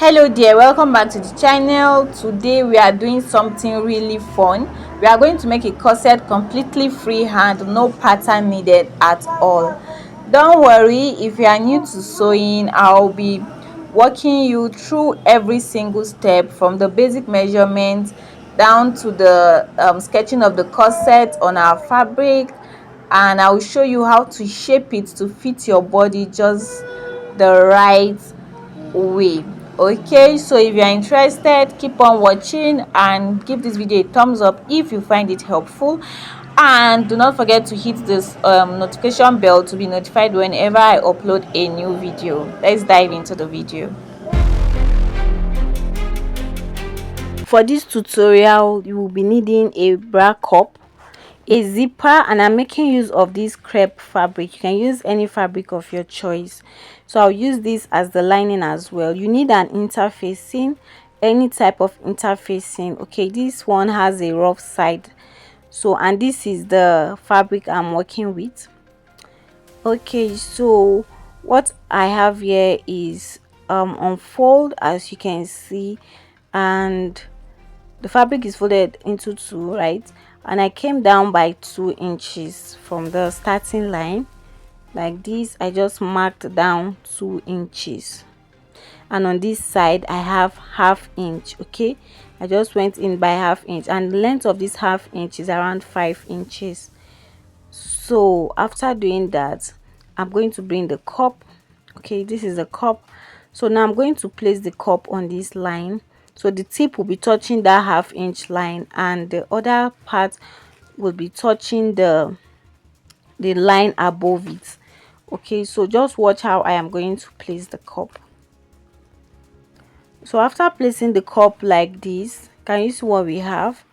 Hello there, welcome back to the channel. Today we are doing something really fun. We are going to make a corset completely freehand, no pattern needed at all. Don't worry, if you are new to sewing, I'll be walking you through every single step from the basic measurements down to the sketching of the corset on our fabric, and I'll show you how to shape it to fit your body just the right way. Okay, so if you're interested, keep on watching and give this video a thumbs up if you find it helpful, and do not forget to hit this notification bell to be notified whenever I upload a new video. Let's dive into the video. For this tutorial, you will be needing a bra cup, a zipper, and I'm making use of this crepe fabric. You can use any fabric of your choice, so I'll use this as the lining as well. You need an interfacing, any type of interfacing. Okay, this one has a rough side, so, and this is the fabric I'm working with. Okay, so what I have here is unfold, as you can see, and the fabric is folded into two, right? And I came down by 2 inches from the starting line like this. I just marked down 2 inches, and on this side I have ½ inch. Okay, I just went in by ½ inch, and the length of this ½ inch is around 5 inches. So after doing that, I'm going to bring the cup. Okay, this is the cup. So now I'm going to place the cup on this line, so the tip will be touching that ½ inch line, and the other part will be touching the line above it. Okay, so just watch how I am going to place the cup. So after placing the cup like this, can you see what we have?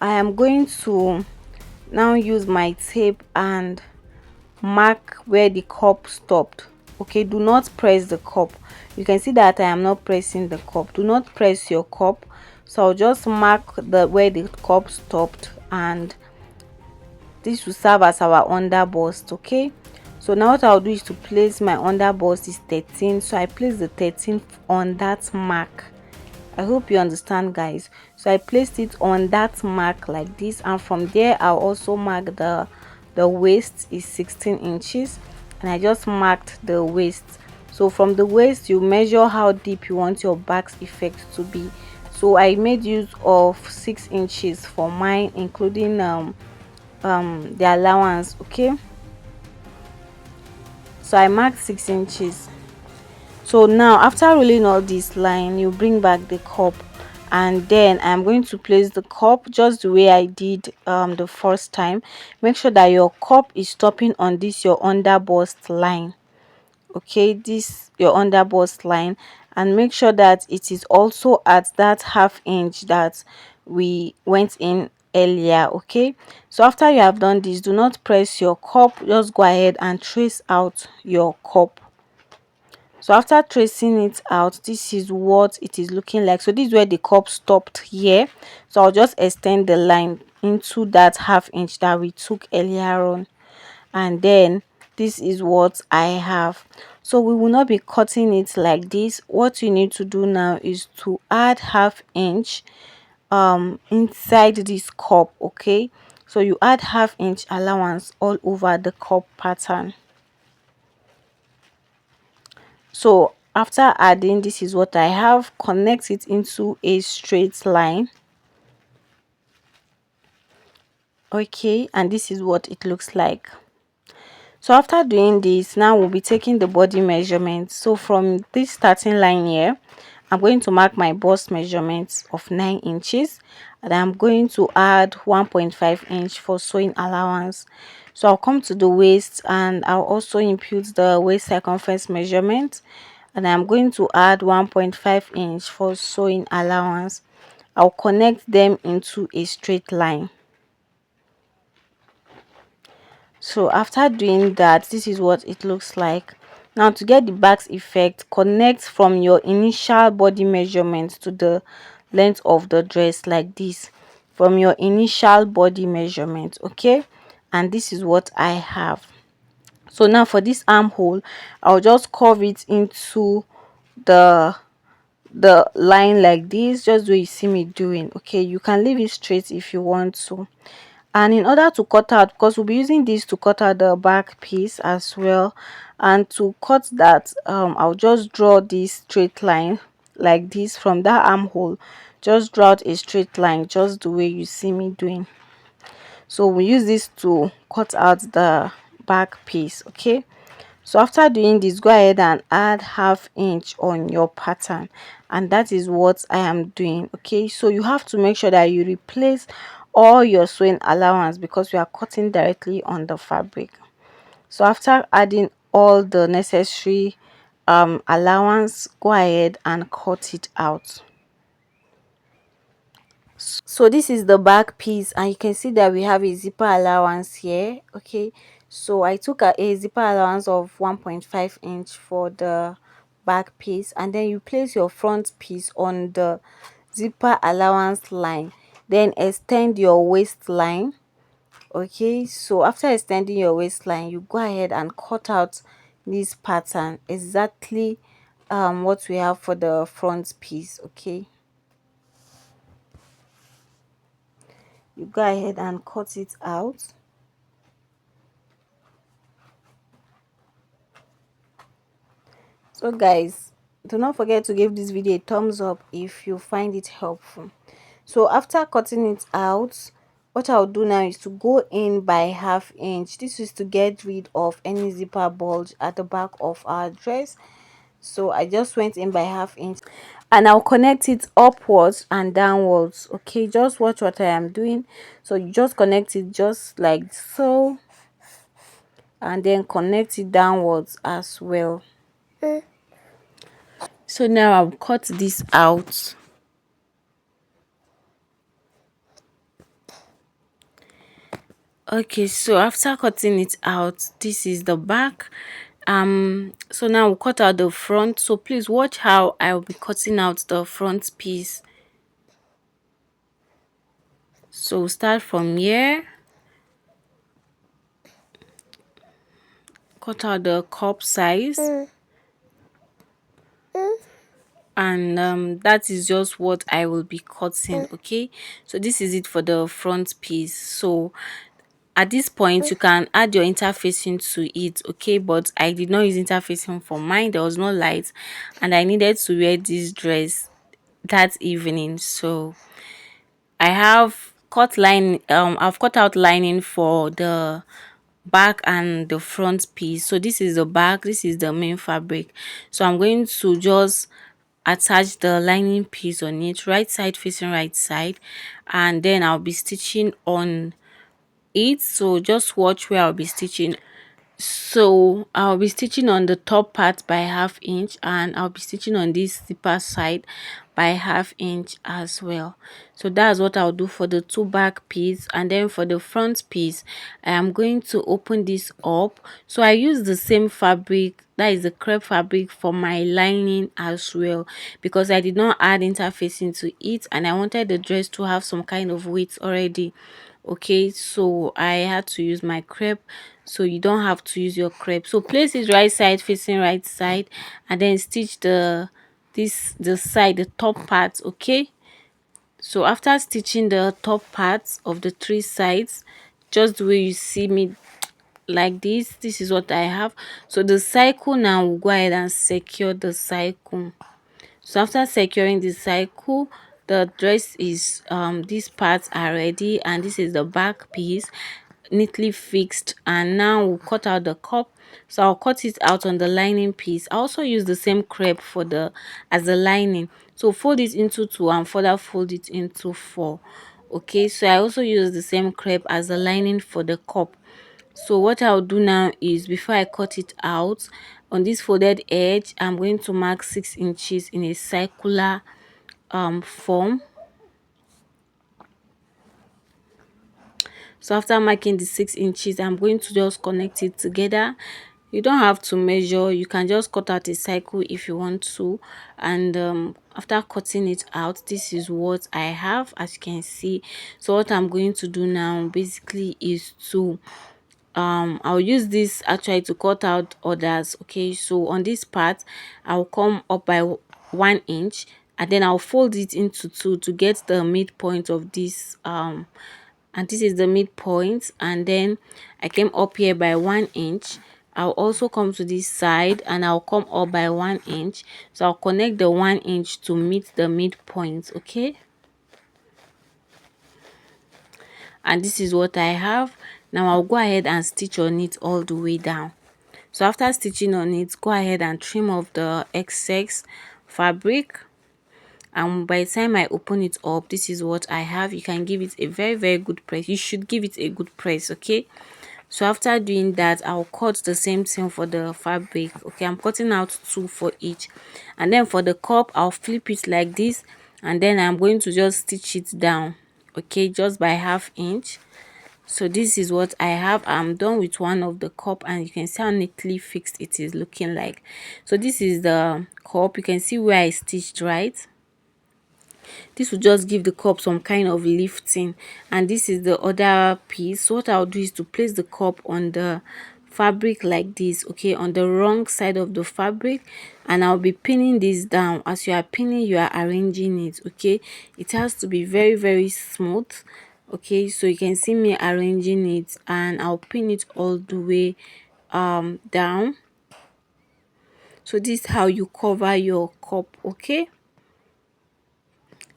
I am going to now use my tape and mark where the cup stopped. Okay, do not press the cup. You can see that I am not pressing the cup. Do not press your cup. So I'll just mark the where the cup stopped, and this will serve as our underbust. Okay, so now what I'll do is to place my underbust is 13, so I place the 13th on that mark. I hope you understand, guys. So I placed it on that mark like this, and from there I'll also mark the waist is 16 inches, and I just marked the waist. So from the waist, you measure how deep you want your back effect to be. So I made use of 6 inches for mine, including the allowance. Okay, so I marked 6 inches. So now after rolling all this line, you bring back the cup, and then I'm going to place the cup just the way I did the first time. Make sure that your cup is stopping on this your underbust line. Okay, this your underbust line, and make sure that it is also at that ½ inch that we went in earlier. Okay, so after you have done this, do not press your cup, just go ahead and trace out your cup. So after tracing it out, this is what it is looking like. So this is where the cup stopped here, so I'll just extend the line into that ½ inch that we took earlier on, and then this is what I have. So we will not be cutting it like this. What you need to do now is to add ½ inch inside this cup. Okay, so you add ½ inch allowance all over the cup pattern. So after adding, this is what I have. Connect it into a straight line. Okay, and this is what it looks like. So after doing this, now we'll be taking the body measurement. So from this starting line here, I'm going to mark my bust measurements of 9 inches, and I'm going to add 1.5 inch for sewing allowance. So I'll come to the waist, and I'll also impute the waist circumference measurement, and I'm going to add 1.5 inch for sewing allowance. I'll connect them into a straight line. So after doing that, this is what it looks like. Now to get the back effect, connect from your initial body measurement to the length of the dress like this, from your initial body measurement. Okay, and this is what I have. So now for this armhole, I'll just curve it into the line like this, just the way you see me doing. Okay, you can leave it straight if you want to. And in order to cut out, because we'll be using this to cut out the back piece as well, and to cut that, I'll just draw this straight line like this from that armhole. Just draw out a straight line, just the way you see me doing. So we use this to cut out the back piece. Okay, so after doing this, go ahead and add ½ inch on your pattern, and that is what I am doing. Okay, so you have to make sure that you replace all your sewing allowance because we are cutting directly on the fabric. So after adding all the necessary allowance, go ahead and cut it out. So this is the back piece, and you can see that we have a zipper allowance here. Okay, so I took a zipper allowance of 1.5 inch for the back piece, and then you place your front piece on the zipper allowance line, then extend your waistline. Okay, so after extending your waistline, you go ahead and cut out this pattern exactly what we have for the front piece. Okay, you go ahead and cut it out. So guys, do not forget to give this video a thumbs up if you find it helpful. So after cutting it out, what I'll do now is to go in by ½ inch. This is to get rid of any zipper bulge at the back of our dress. So I just went in by ½ inch, and I'll connect it upwards and downwards. Okay, just watch what I am doing. So you just connect it just like so, and then connect it downwards as well. So now I'll cut this out. Okay, so after cutting it out, this is the back. So now we'll cut out the front. So please watch how I'll be cutting out the front piece. So start from here, cut out the cup size, and that is just what I will be cutting. Okay, so this is it for the front piece. So at this point you can add your interfacing to it. Okay, but I did not use interfacing for mine. There was no light, and I needed to wear this dress that evening. So I have I've cut out lining for the back and the front piece. So this is the back, this is the main fabric. So I'm going to just attach the lining piece on it, right side facing right side, and then I'll be stitching on it. So just watch where I'll be stitching. So I'll be stitching on the top part by ½ inch, and I'll be stitching on this zipper side by ½ inch as well. So that's what I'll do for the two back piece. And then for the front piece, I am going to open this up. So I use the same fabric, that is the crepe fabric, for my lining as well, because I did not add interfacing to it, and I wanted the dress to have some kind of weight already. Okay, so I had to use my crepe. So you don't have to use your crepe. So place it right side facing right side, and then stitch the side, the top part. Okay, so after stitching the top parts of the three sides, just the way you see me like this is what I have. So the cycle, now we'll go ahead and secure the cycle. So after securing the cycle, the dress is these parts are ready, and this is the back piece neatly fixed. And now we'll cut out the cup. So I'll cut it out on the lining piece. I also use the same crepe for the as the lining. So fold it into 2 and further fold it into 4. Okay, so I also use the same crepe as the lining for the cup. So what I'll do now is, before I cut it out, on this folded edge, I'm going to mark 6 inches in a circular form. So after marking the 6 inches, I'm going to just connect it together. You don't have to measure, you can just cut out a cycle if you want to. And after cutting it out, this is what I have, as you can see. So what I'm going to do now basically is to I'll use this actually to cut out others. Okay, so on this part I'll come up by 1 inch, and then I'll fold it into two to get the midpoint of this, and this is the midpoint. And then I came up here by 1 inch. I'll also come to this side and I'll come up by 1 inch, so I'll connect the 1 inch to meet the midpoint. Okay, and this is what I have. Now I'll go ahead and stitch on it all the way down. So after stitching on it, go ahead and trim off the excess fabric, and by the time I open it up, this is what I have. You can give it a very good press. You should give it a good press. Okay, so after doing that, I'll cut the same thing for the fabric. Okay, I'm cutting out 2 for each, and then for the cup I'll flip it like this, and then I'm going to just stitch it down. Okay, just by 1/2 inch. So this is what I have. I'm done with one of the cup, and you can see how neatly fixed it is looking like. So this is the cup. You can see where I stitched, right? This will just give the cup some kind of lifting. And this is the other piece. So what I'll do is to place the cup on the fabric like this, okay, on the wrong side of the fabric, and I'll be pinning this down. As you are pinning, you are arranging it. Okay, it has to be very smooth. Okay, so you can see me arranging it, and I'll pin it all the way down. So this is how you cover your cup. Okay,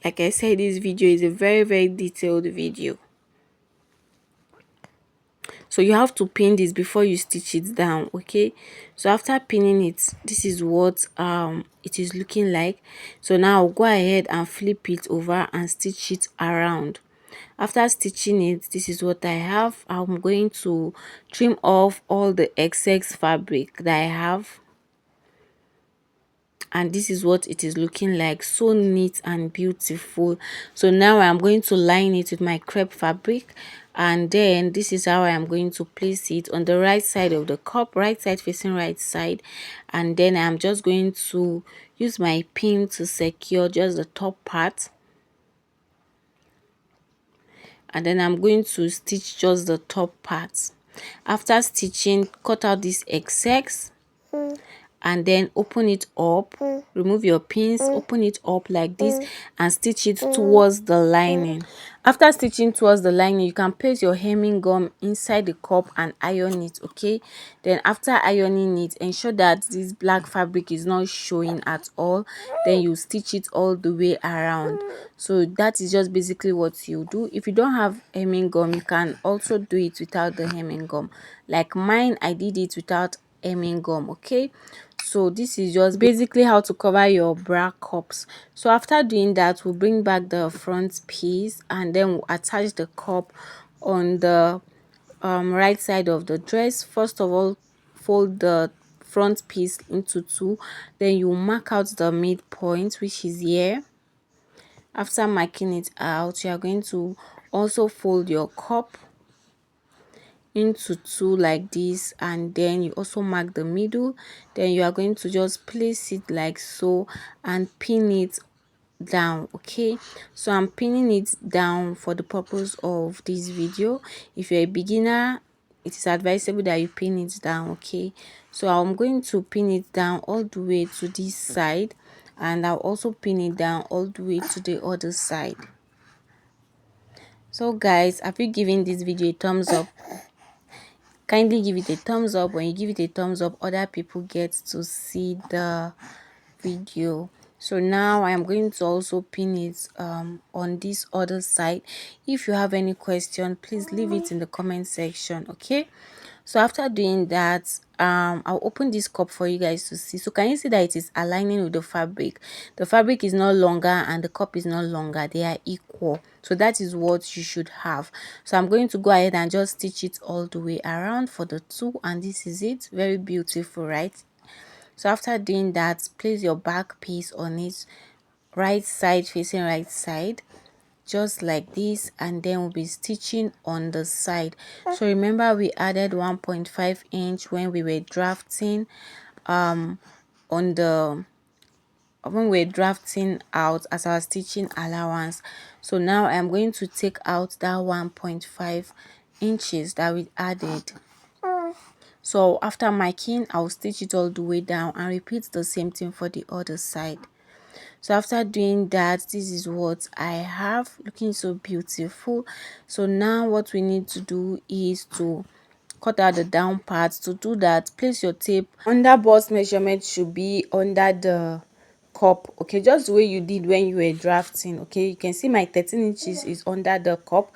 like I said, this video is a very detailed video, so you have to pin this before you stitch it down. Okay, so after pinning it, this is what it is looking like. So now I'll go ahead and flip it over and stitch it around. After stitching it, this is what I have. I'm going to trim off all the excess fabric that I have, and this is what it is looking like. So neat and beautiful. So now I'm going to line it with my crepe fabric, and then this is how I am going to place it on the right side of the cup, right side facing right side. And then I'm just going to use my pin to secure just the top part, and then I'm going to stitch just the top part. After stitching, cut out this excess, and then open it up, remove your pins, open it up like this, and stitch it towards the lining. After stitching towards the lining, you can place your hemming gum inside the cup and iron it. Okay, then after ironing it, ensure that this black fabric is not showing at all. Then you stitch it all the way around. So that is just basically what you do. If you don't have hemming gum, you can also do it without the hemming gum. Like mine, I did it without hemming gum. Okay, so this is just basically how to cover your bra cups. So after doing that, we'll bring back the front piece, and then we'll attach the cup on the right side of the dress. First of all, fold the front piece into two, then you mark out the midpoint, which is here. After marking it out, you are going to also fold your cup into two like this, and then you also mark the middle. Then you are going to just place it like so and pin it down. Okay, so I'm pinning it down for the purpose of this video. If you're a beginner, it is advisable that you pin it down. Okay, so I'm going to pin it down all the way to this side, and I'll also pin it down all the way to the other side. So guys, have you given this video a thumbs up? Kindly give it a thumbs up. When you give it a thumbs up, other people get to see the video. So now I am going to also pin it on this other side. If you have any question, please leave it in the comment section. Okay, so after doing that, I'll open this cup for you guys to see. So can you see that it is aligning with the fabric? The fabric is no longer and the cup is no longer, they are equal. So that is what you should have. So I'm going to go ahead and just stitch it all the way around for the two, and this is it. Very beautiful, right? So after doing that, place your back piece on it, right side facing right side, just like this, and then we'll be stitching on the side. So remember, we added 1.5 inch when we were drafting on the when we're drafting out as our stitching allowance. So now I'm going to take out that 1.5 inches that we added. So after marking, I'll stitch it all the way down and repeat the same thing for the other side. So after doing that, this is what I have, looking so beautiful. So now what we need to do is to cut out the down part. To do that, place your tape under bust measurement, should be under the cup, okay, just the way you did when you were drafting. Okay, you can see my 13 inches is under the cup,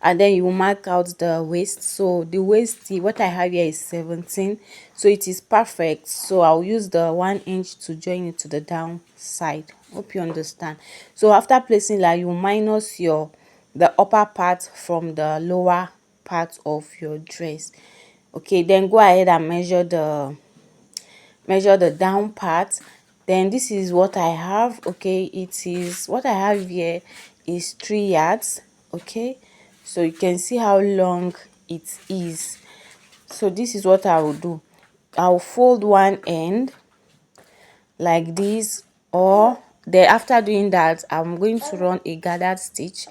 and then you will mark out the waist. So the waist, what I have here is 17, so it is perfect. So I'll use the 1 inch to join it to the down side. Hope you understand. So after placing that, you minus the upper part from the lower part of your dress. Okay, then go ahead and measure the down part. Then this is what I have. Okay, it is what I have here is 3 yards. Okay, so you can see how long it is. So this is what I will do. I'll fold one end like this, or then after doing that, I'm going to run a gathered stitch.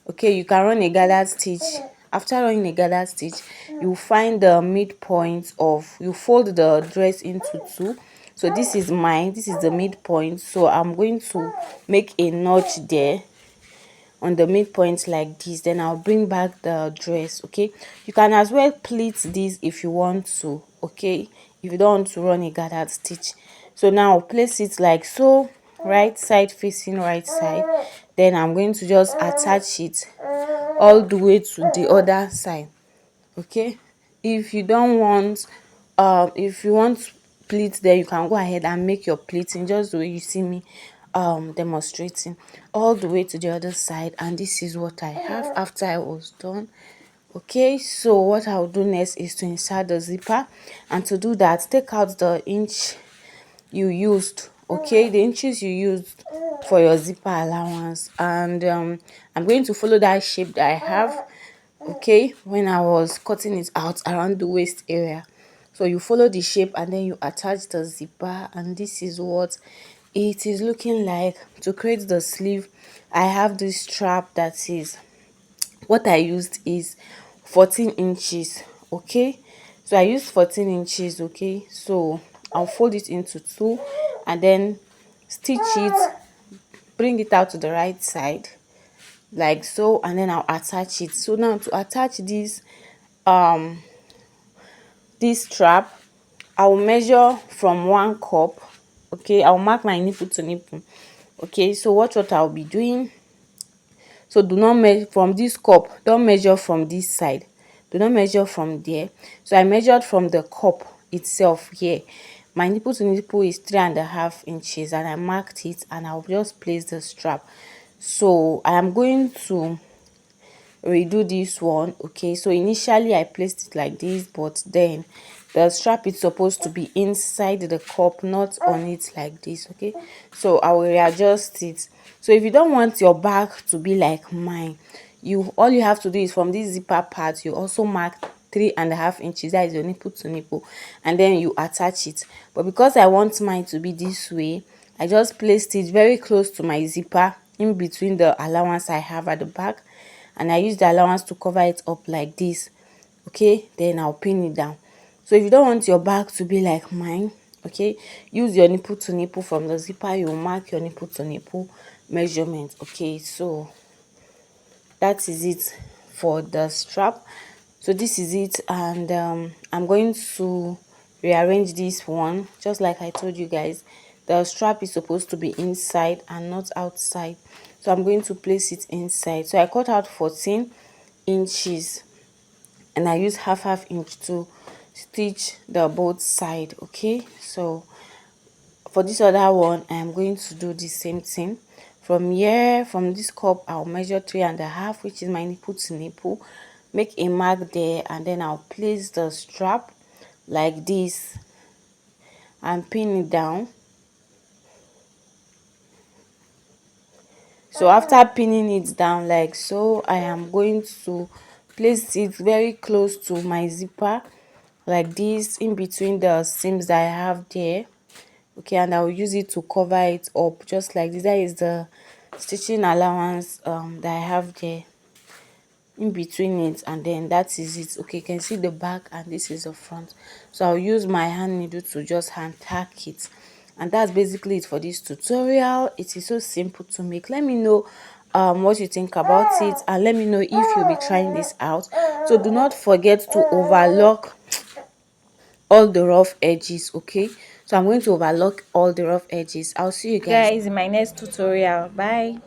Okay, you can run a gathered stitch. After running a gathered stitch, you find the midpoint of, you fold the dress into two. So this is mine, this is the midpoint, so I'm going to make a notch there on the midpoint like this. Then I'll bring back the dress. Okay, you can as well pleat this if you want to. Okay, if you don't want to run a gathered stitch. So now place it like so, right side facing right side. Then I'm going to just attach it all the way to the other side. Okay, if you don't want if you want pleat there, you can go ahead and make your pleating just the way you see me demonstrating, all the way to the other side. And this is what I have after I was done. Okay, so what I'll do next is to insert the zipper, and to do that, take out the inch you used. Okay, the inches you used for your zipper allowance, and I'm going to follow that shape that I have. Okay, when I was cutting it out around the waist area, so you follow the shape and then you attach the zipper, and this is what it is looking like. To create the sleeve, I have this strap that is, what I used is 14 inches. Okay, so I used 14 inches. Okay, so I'll fold it into two and then stitch it, bring it out to the right side like so, and then I'll attach it. So now to attach this strap, I'll measure from 1 cup. Okay, I'll mark my nipple to nipple. Okay, so what I'll be doing, so do not measure from this cup, don't measure from this side, do not measure from there. So I measured from the cup itself here. My nipple to nipple is 3.5 inches, and I marked it, and I'll just place the strap. So I am going to redo this one. Okay, so initially I placed it like this, but then the strap is supposed to be inside the cup, not on it like this. Okay, so I will readjust it. So if you don't want your bag to be like mine, all you have to do is from this zipper part, you also mark 3.5 inches, that is your nipple to nipple, and then you attach it. But because I want mine to be this way, I just placed it very close to my zipper, in between the allowance I have at the back, and I use the allowance to cover it up like this. Okay, then I'll pin it down. So if you don't want your bag to be like mine, okay, use your nipple to nipple. From the zipper, you mark your nipple to nipple measurement. Okay, so that is it for the strap. So this is it, and I'm going to rearrange this one just like I told you guys. The strap is supposed to be inside and not outside, so I'm going to place it inside. So I cut out 14 inches and I use half inch to stitch the both side. Okay, so for this other one, I am going to do the same thing. From here, from this cup, I'll measure 3.5, which is my nipple to nipple, make a mark there, and then I'll place the strap like this and pin it down. So after pinning it down like so, I am going to place it very close to my zipper like this, in between the seams that I have there. Okay, and I'll use it to cover it up just like this. That is the stitching allowance that I have there. in between it, and then that is it. Okay, you can see the back and this is the front. So I'll use my hand needle to just hand tack it, and that's basically it for this tutorial. It is so simple to make. Let me know what you think about it, and let me know if you'll be trying this out. So do not forget to overlock all the rough edges. Okay, so I'm going to overlock all the rough edges. I'll see you guys in my next tutorial. Bye.